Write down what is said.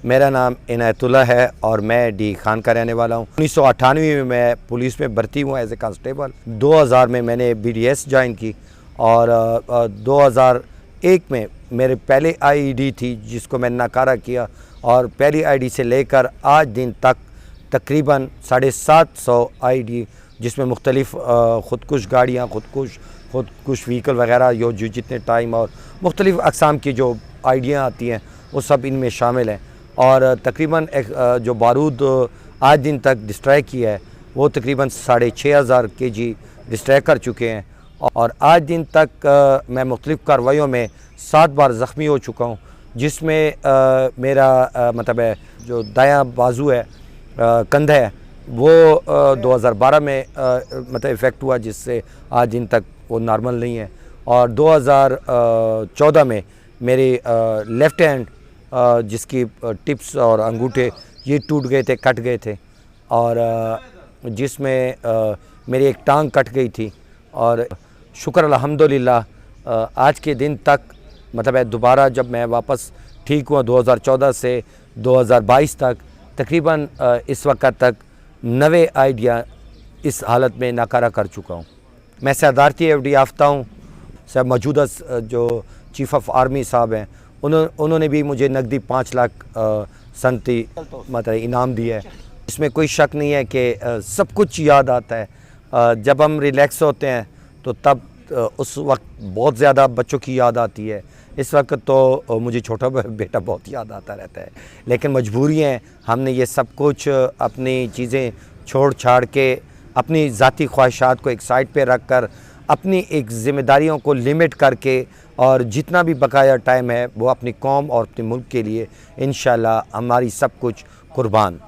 मेरा नाम इनायतुल्लाह है और मैं डी खान का रहने वाला हूँ। 1998 में मैं पुलिस में भर्ती हुआ एज ए कांस्टेबल। 2000 में मैंने BDS ज्वाइन की और 2001 में मेरे पहले IED थी जिसको मैंने नाकारा किया और पहली IED से लेकर आज दिन तक तकरीबन 750 IED जिसमें मुख्तलिफ़ ख़ुदकुश गाड़ियाँ, ख़ुदकुश व्हीकल वगैरह जो जितने टाइम और मुख्तलिफ़ अक़साम की जो आइडियाँ आती हैं वो सब इनमें शामिल हैं। और तकरीबन जो बारूद आज दिन तक डिस्ट्रॉय किया है वो तकरीबन 6500 kg डिस्ट्रॉय कर चुके हैं। और आज दिन तक मैं मुख्तलिफ़ कार्रवाइयों में 7 बार ज़ख्मी हो चुका हूँ, जिसमें मेरा मतलब है जो दायां बाजू है, कंधा है, वो 2012 में मतलब इफ़ेक्ट हुआ, जिससे आज दिन तक वो नॉर्मल नहीं है। और 2014 में मेरी लेफ़्ट हैंड जिसकी टिप्स और अंगूठे ये टूट गए थे, कट गए थे, और जिसमें मेरी एक टांग कट गई थी। और शुक्र अल्हम्दुलिल्लाह आज के दिन तक मतलब है दोबारा जब मैं वापस ठीक हुआ 2014 से 2022 तक तकरीबन इस वक्त तक 90 आइडिया इस हालत में नाकारा कर चुका हूँ। मैं सदारती FD याफ्ता हूँ। सब मौजूदा जो चीफ़ ऑफ आर्मी साहब हैं उन्होंने भी मुझे नकदी 5 लाख सनती मतलब इनाम दिया है। इसमें कोई शक नहीं है कि सब कुछ याद आता है। जब हम रिलैक्स होते हैं तो तब उस वक्त बहुत ज़्यादा बच्चों की याद आती है। इस वक्त तो मुझे छोटा बेटा बहुत याद आता रहता है, लेकिन मजबूरी है, हमने ये सब कुछ अपनी चीज़ें छोड़ छाड़ के अपनी ज़ाती ख्वाहिशात को एक साइड पे रख कर अपनी एक ज़िम्मेदारियों को लिमिट करके और जितना भी बकाया टाइम है वो अपनी कौम और अपने मुल्क के लिए इंशाल्लाह हमारी सब कुछ कुर्बान।